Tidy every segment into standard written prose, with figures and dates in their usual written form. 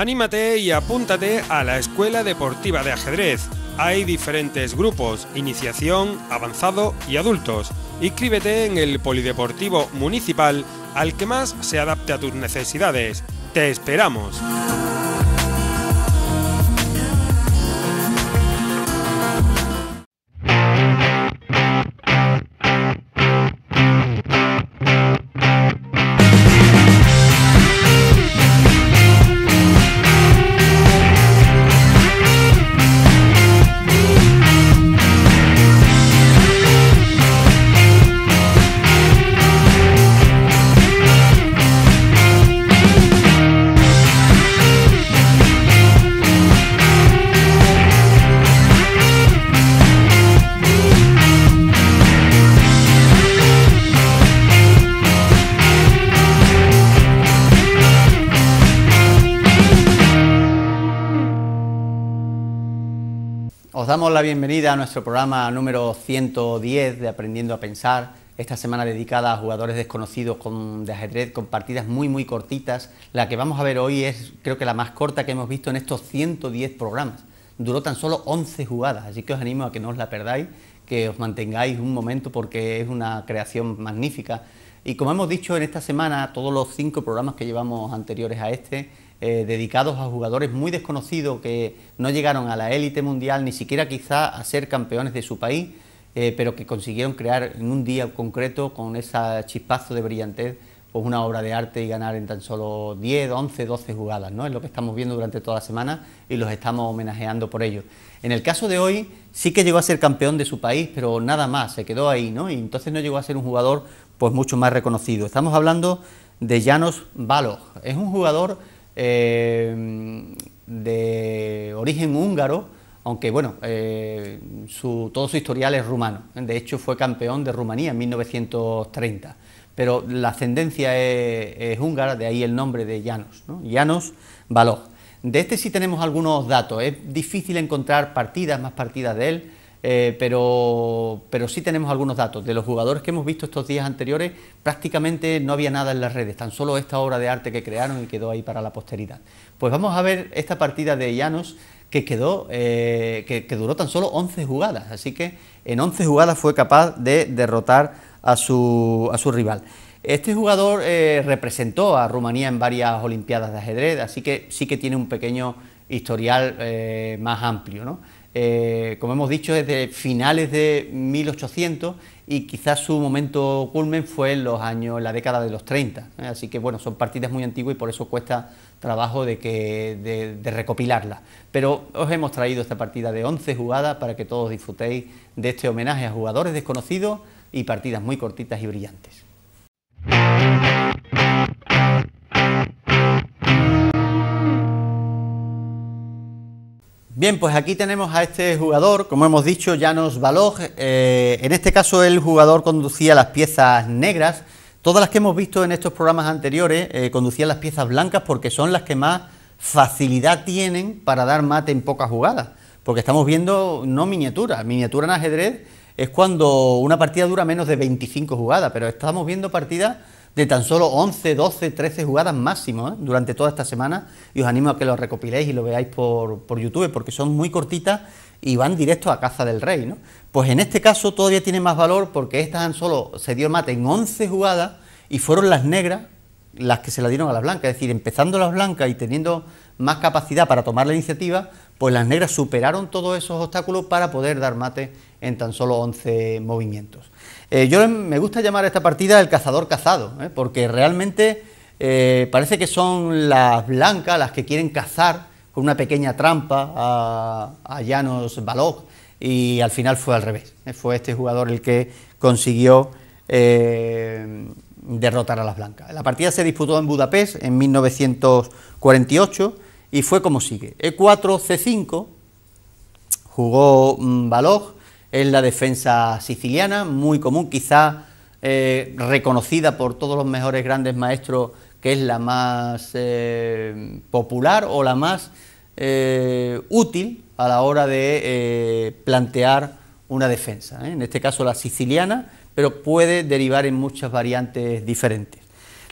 Anímate y apúntate a la Escuela Deportiva de Ajedrez. Hay diferentes grupos, iniciación, avanzado y adultos. Inscríbete en el Polideportivo Municipal al que más se adapte a tus necesidades. ¡Te esperamos! Os damos la bienvenida a nuestro programa número 110 de Aprendiendo a Pensar, esta semana dedicada a jugadores desconocidos de ajedrez con partidas muy cortitas. La que vamos a ver hoy es, creo que la más corta que hemos visto en estos 110 programas. Duró tan solo 11 jugadas, así que os animo a que no os la perdáis, que os mantengáis un momento porque es una creación magnífica. Y como hemos dicho en esta semana, todos los 5 programas que llevamos anteriores a este, dedicados a jugadores muy desconocidos que no llegaron a la élite mundial, ni siquiera quizá a ser campeones de su país, pero que consiguieron crear en un día concreto, con ese chispazo de brillantez, pues una obra de arte y ganar en tan solo 10, 11, 12 jugadas, ¿no? Es lo que estamos viendo durante toda la semana y los estamos homenajeando por ello. En el caso de hoy, sí que llegó a ser campeón de su país, pero nada más, se quedó ahí, ¿no? Y entonces no llegó a ser un jugador pues mucho más reconocido. Estamos hablando de János Balogh. Es un jugador de origen húngaro, aunque bueno, todo su historial es rumano. De hecho fue campeón de Rumanía en 1930, pero la ascendencia es húngara, de ahí el nombre de János, ¿no? János Balogh. De este sí tenemos algunos datos. Es difícil encontrar más partidas de él, pero sí tenemos algunos datos. De los jugadores que hemos visto estos días anteriores, prácticamente no había nada en las redes, tan solo esta obra de arte que crearon y quedó ahí para la posteridad. Pues vamos a ver esta partida de János que duró tan solo 11 jugadas, así que en 11 jugadas fue capaz de derrotar a su rival. Este jugador representó a Rumanía en varias olimpiadas de ajedrez, así que sí que tiene un pequeño historial más amplio, ¿no? Como hemos dicho, desde finales de 1800 y quizás su momento culmen fue en la década de los 30, así que bueno, son partidas muy antiguas y por eso cuesta trabajo de recopilarlas, pero os hemos traído esta partida de 11 jugadas para que todos disfrutéis de este homenaje a jugadores desconocidos y partidas muy cortitas y brillantes. Bien, pues aquí tenemos a este jugador, como hemos dicho, János Balogh. En este caso el jugador conducía las piezas negras. Todas las que hemos visto en estos programas anteriores conducían las piezas blancas porque son las que más facilidad tienen para dar mate en pocas jugadas. Porque estamos viendo no miniatura. Miniatura en ajedrez es cuando una partida dura menos de 25 jugadas, pero estamos viendo partidas de tan solo 11, 12, 13 jugadas máximo durante toda esta semana, y os animo a que lo recopiléis y lo veáis por YouTube, porque son muy cortitas y van directo a caza del rey, ¿no? Pues en este caso todavía tiene más valor porque estas se dio mate en 11 jugadas y fueron las negras las que se la dieron a las blancas, es decir, empezando las blancas y teniendo más capacidad para tomar la iniciativa, pues las negras superaron todos esos obstáculos para poder dar mate en tan solo 11 movimientos. Me gusta llamar a esta partida el cazador cazado, porque realmente parece que son las blancas las que quieren cazar con una pequeña trampa a János Balogh, y al final fue al revés. Fue este jugador el que consiguió derrotar a las blancas. La partida se disputó en Budapest en 1948 y fue como sigue: E4, C5, jugó Balogh. Es la defensa siciliana, muy común, quizá reconocida por todos los mejores grandes maestros, que es la más popular o la más útil a la hora de plantear una defensa, En este caso la siciliana, pero puede derivar en muchas variantes diferentes.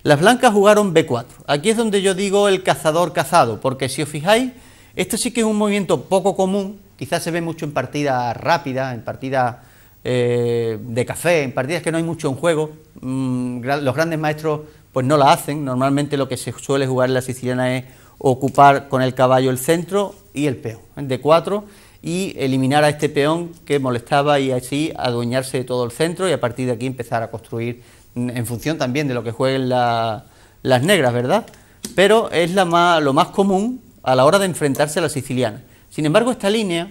Las blancas jugaron B4. Aquí es donde yo digo el cazador cazado, porque si os fijáis, esto sí que es un movimiento poco común, quizás se ve mucho en partidas rápidas, en partidas de café, en partidas que no hay mucho en juego. Los grandes maestros pues no la hacen. Normalmente lo que se suele jugar en la siciliana es ocupar con el caballo el centro y el peón, de 4, y eliminar a este peón que molestaba y así adueñarse de todo el centro y a partir de aquí empezar a construir en función también de lo que jueguen las negras, ¿verdad? Pero es lo más común a la hora de enfrentarse a la siciliana. Sin embargo, esta línea,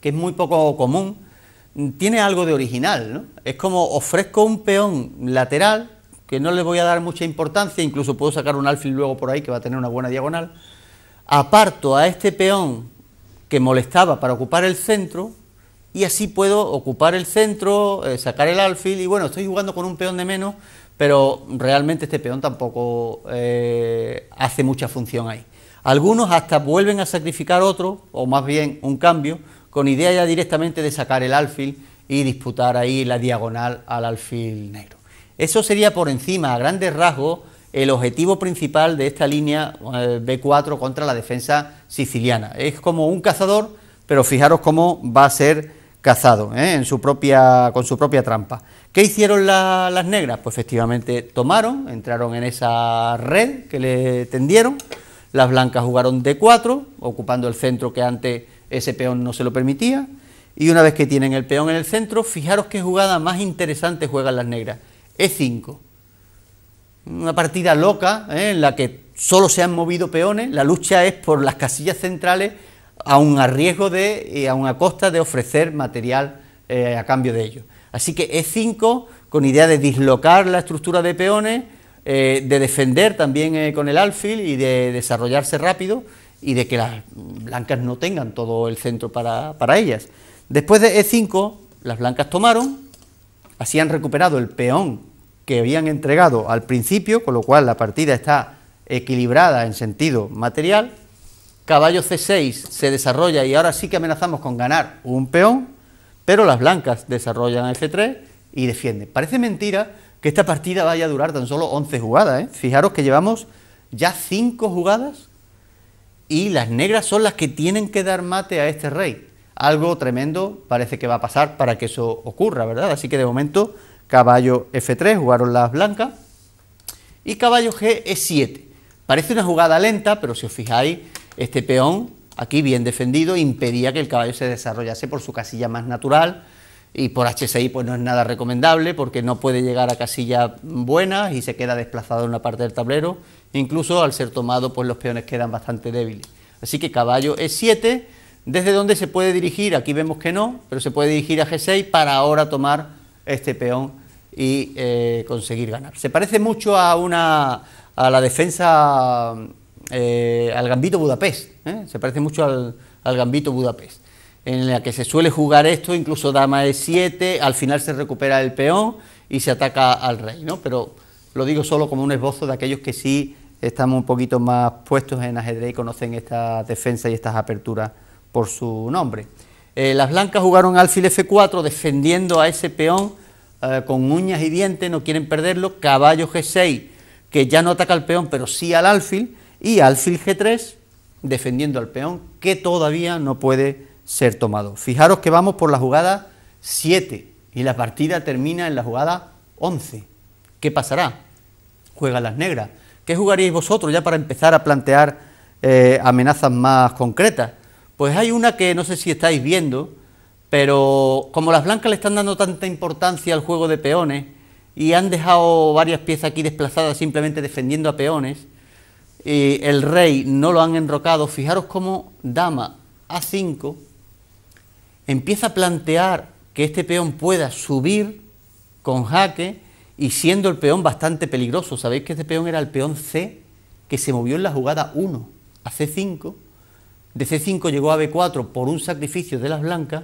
que es muy poco común, tiene algo de original, ¿no? Es como ofrezco un peón lateral, que no le voy a dar mucha importancia, incluso puedo sacar un alfil luego por ahí que va a tener una buena diagonal, aparto a este peón que molestaba para ocupar el centro, y así puedo ocupar el centro, sacar el alfil, y bueno, estoy jugando con un peón de menos, pero realmente este peón tampoco hace mucha función ahí. Algunos hasta vuelven a sacrificar otro, o más bien un cambio, con idea ya directamente de sacar el alfil y disputar ahí la diagonal al alfil negro. Eso sería por encima, a grandes rasgos, el objetivo principal de esta línea B4 contra la defensa siciliana. Es como un cazador, pero fijaros cómo va a ser cazado, con su propia trampa. ¿Qué hicieron las negras? Pues efectivamente tomaron, entraron en esa red que le tendieron. Las blancas jugaron D4, ocupando el centro que antes ese peón no se lo permitía, y una vez que tienen el peón en el centro, fijaros qué jugada más interesante juegan las negras. E5, una partida loca, en la que solo se han movido peones, la lucha es por las casillas centrales, aun a riesgo y aun a costa de ofrecer material a cambio de ello. Así que E5, con idea de dislocar la estructura de peones, de defender también con el alfil y de desarrollarse rápido, y de que las blancas no tengan todo el centro para ellas. Después de E5, las blancas tomaron, así han recuperado el peón que habían entregado al principio, con lo cual la partida está equilibrada en sentido material. Caballo C6 se desarrolla y ahora sí que amenazamos con ganar un peón, pero las blancas desarrollan F3 y defienden. Parece mentira que esta partida vaya a durar tan solo 11 jugadas, Fijaros que llevamos ya 5 jugadas y las negras son las que tienen que dar mate a este rey. Algo tremendo parece que va a pasar para que eso ocurra, ¿verdad? Así que de momento, caballo F3, jugaron las blancas, y caballo G E7. Parece una jugada lenta, pero si os fijáis, este peón, aquí bien defendido, impedía que el caballo se desarrollase por su casilla más natural, y por H6 pues no es nada recomendable, porque no puede llegar a casillas buenas y se queda desplazado en una parte del tablero, incluso al ser tomado pues los peones quedan bastante débiles. Así que caballo E7, desde donde se puede dirigir, aquí vemos que no, pero se puede dirigir a G6 para ahora tomar este peón y conseguir ganar. Se parece mucho a la defensa, al gambito Budapest, se parece mucho al gambito Budapest, en la que se suele jugar esto, incluso dama E7, al final se recupera el peón y se ataca al rey, ¿no? Pero lo digo solo como un esbozo de aquellos que sí estamos un poquito más puestos en ajedrez y conocen estas defensas y estas aperturas por su nombre. Las blancas jugaron alfil F4 defendiendo a ese peón con uñas y dientes, no quieren perderlo. Caballo G6, que ya no ataca al peón pero sí al alfil, y alfil G3 defendiendo al peón que todavía no puede ser tomado. Fijaros que vamos por la jugada 7 y la partida termina en la jugada 11. ¿Qué pasará? Juegan las negras. ¿Qué jugaríais vosotros ya para empezar a plantear amenazas más concretas? Pues hay una que no sé si estáis viendo, pero como las blancas le están dando tanta importancia al juego de peones y han dejado varias piezas aquí desplazadas simplemente defendiendo a peones, y el rey no lo han enrocado, fijaros cómo dama A5 empieza a plantear que este peón pueda subir con jaque y siendo el peón bastante peligroso. Sabéis que este peón era el peón C, que se movió en la jugada 1 a C5, de C5 llegó a B4 por un sacrificio de las blancas,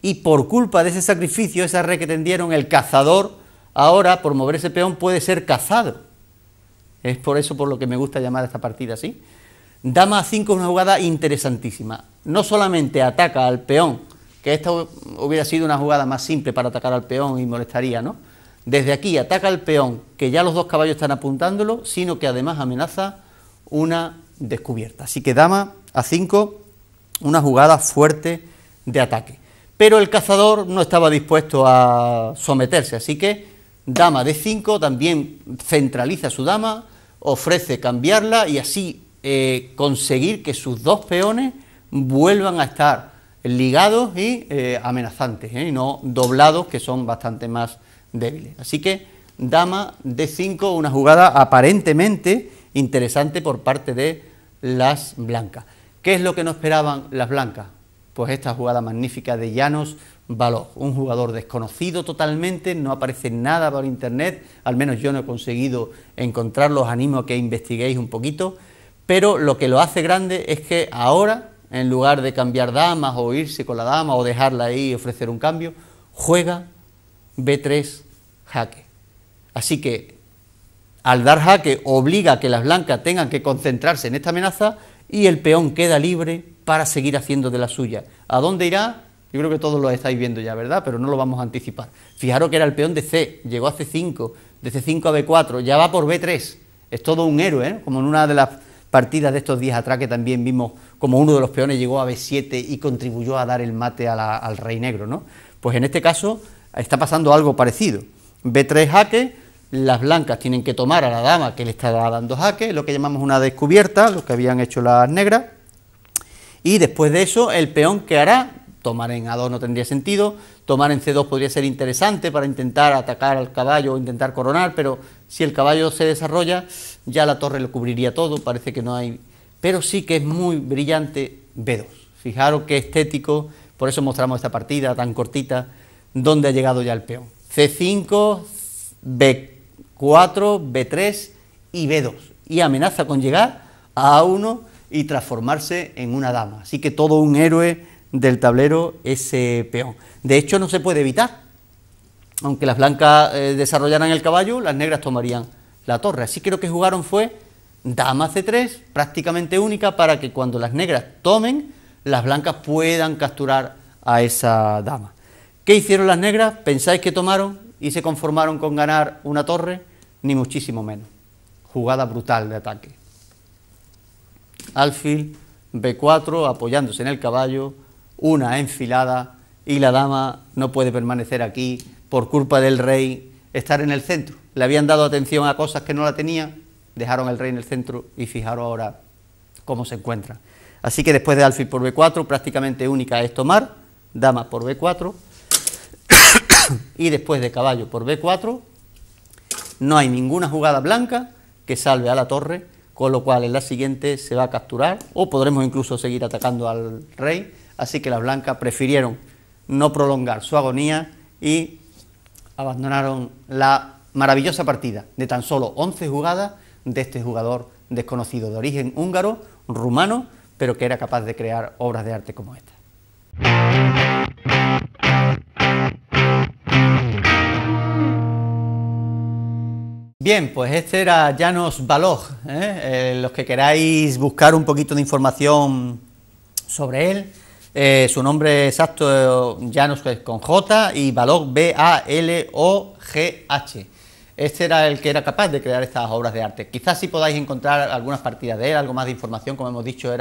y por culpa de ese sacrificio, esa red que tendieron, el cazador ahora, por mover ese peón, puede ser cazado. Es por eso por lo que me gusta llamar a esta partida así. Dama A5 es una jugada interesantísima. No solamente ataca al peón, que esta hubiera sido una jugada más simple para atacar al peón y molestaría, ¿no? Desde aquí ataca al peón, que ya los dos caballos están apuntándolo, sino que además amenaza una descubierta. Así que dama A5, una jugada fuerte de ataque. Pero el cazador no estaba dispuesto a someterse, así que dama D5 también centraliza su dama, ofrece cambiarla y así conseguir que sus dos peones vuelvan a estar ligados y amenazantes, y no doblados, que son bastante más débiles. Así que dama D5, una jugada aparentemente interesante por parte de las blancas. ¿Qué es lo que no esperaban las blancas? Pues esta jugada magnífica de János Balogh, un jugador desconocido totalmente, no aparece nada por internet, al menos yo no he conseguido encontrarlo, os animo a que investiguéis un poquito, pero lo que lo hace grande es que ahora, en lugar de cambiar damas o irse con la dama o dejarla ahí y ofrecer un cambio, juega B3 jaque. Así que al dar jaque obliga a que las blancas tengan que concentrarse en esta amenaza y el peón queda libre para seguir haciendo de la suya. ¿A dónde irá? Yo creo que todos lo estáis viendo ya, ¿verdad? Pero no lo vamos a anticipar. Fijaros que era el peón de C, llegó a C5, de C5 a B4, ya va por B3. Es todo un héroe, ¿eh? Como en una de las partidas de estos días atrás que también vimos como uno de los peones llegó a B7 y contribuyó a dar el mate al rey negro, ¿no? Pues en este caso está pasando algo parecido. B3 jaque, las blancas tienen que tomar a la dama que le está dando jaque, lo que llamamos una descubierta, lo que habían hecho las negras, y después de eso el peón que hará, tomar en A2 no tendría sentido, tomar en C2 podría ser interesante para intentar atacar al caballo o intentar coronar, pero si el caballo se desarrolla, ya la torre lo cubriría todo, parece que no hay... Pero sí que es muy brillante B2. Fijaros qué estético, por eso mostramos esta partida tan cortita, donde ha llegado ya el peón. C5, B4, B3 y B2. Y amenaza con llegar a A1 y transformarse en una dama. Así que todo un héroe del tablero ese peón. De hecho no se puede evitar. Aunque las blancas desarrollaran el caballo, las negras tomarían la torre. Así que lo que jugaron fue dama C3, prácticamente única, para que cuando las negras tomen, las blancas puedan capturar a esa dama. ¿Qué hicieron las negras? ¿Pensáis que tomaron y se conformaron con ganar una torre? Ni muchísimo menos. Jugada brutal de ataque. Alfil, B4, apoyándose en el caballo, una enfilada, y la dama no puede permanecer aquí por culpa del rey estar en el centro. Le habían dado atención a cosas que no la tenían, dejaron al rey en el centro y fijaros ahora cómo se encuentran. Así que después de alfil por B4, prácticamente única es tomar, dama por B4, y después de caballo por B4, no hay ninguna jugada blanca que salve a la torre, con lo cual en la siguiente se va a capturar, o podremos incluso seguir atacando al rey, así que las blancas prefirieron no prolongar su agonía y abandonaron la maravillosa partida de tan solo 11 jugadas de este jugador desconocido de origen húngaro, rumano, pero que era capaz de crear obras de arte como esta. Bien, pues este era János Balogh, los que queráis buscar un poquito de información sobre él, su nombre exacto, János con J y Balogh, B-A-L-O-G-H. Este era el que era capaz de crear estas obras de arte. Quizás sí podáis encontrar algunas partidas de él, algo más de información, como hemos dicho,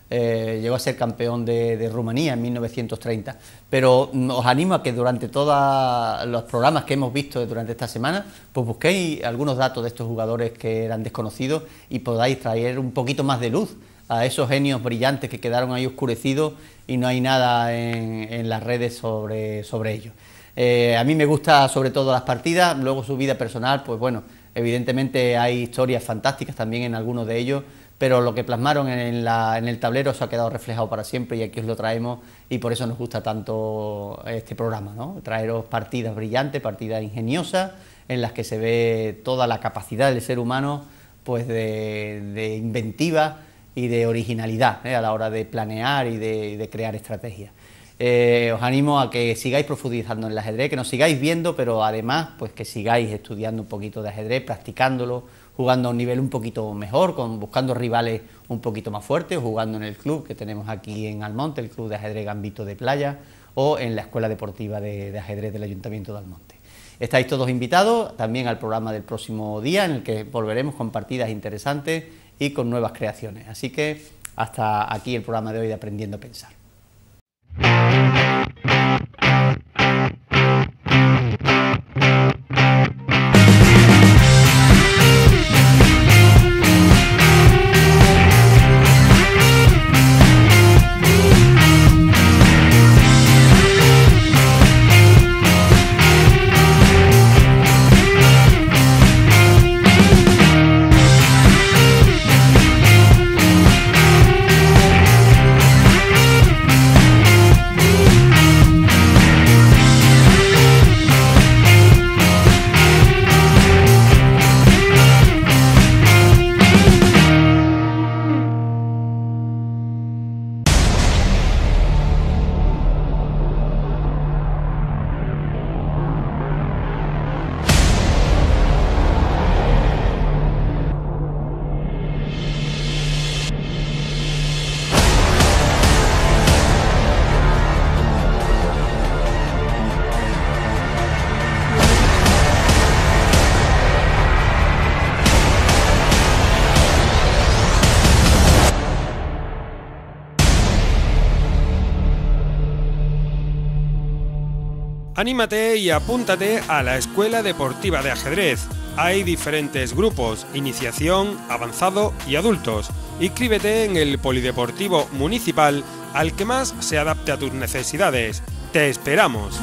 llegó a ser campeón de Rumanía en 1930, pero os animo a que durante todos los programas que hemos visto durante esta semana, pues busquéis algunos datos de estos jugadores que eran desconocidos y podáis traer un poquito más de luz a esos genios brillantes que quedaron ahí oscurecidos y no hay nada en las redes sobre ellos. A mí me gusta sobre todo las partidas, luego su vida personal, pues bueno, evidentemente hay historias fantásticas también en algunos de ellos, pero lo que plasmaron en el tablero se ha quedado reflejado para siempre y aquí os lo traemos y por eso nos gusta tanto este programa, ¿no? Traeros partidas brillantes, partidas ingeniosas, en las que se ve toda la capacidad del ser humano, pues de inventiva y de originalidad, a la hora de planear y de crear estrategias. Os animo a que sigáis profundizando en el ajedrez, que nos sigáis viendo, pero además pues que sigáis estudiando un poquito de ajedrez, practicándolo, jugando a un nivel un poquito mejor, buscando rivales un poquito más fuertes, o jugando en el club que tenemos aquí en Almonte, el Club de Ajedrez Gambito de Playa, o en la Escuela Deportiva de Ajedrez del Ayuntamiento de Almonte. Estáis todos invitados también al programa del próximo día, en el que volveremos con partidas interesantes y con nuevas creaciones. Así que hasta aquí el programa de hoy de Aprendiendo a Pensar. Anímate y apúntate a la Escuela Deportiva de Ajedrez. Hay diferentes grupos, iniciación, avanzado y adultos. Inscríbete en el Polideportivo Municipal al que más se adapte a tus necesidades. ¡Te esperamos!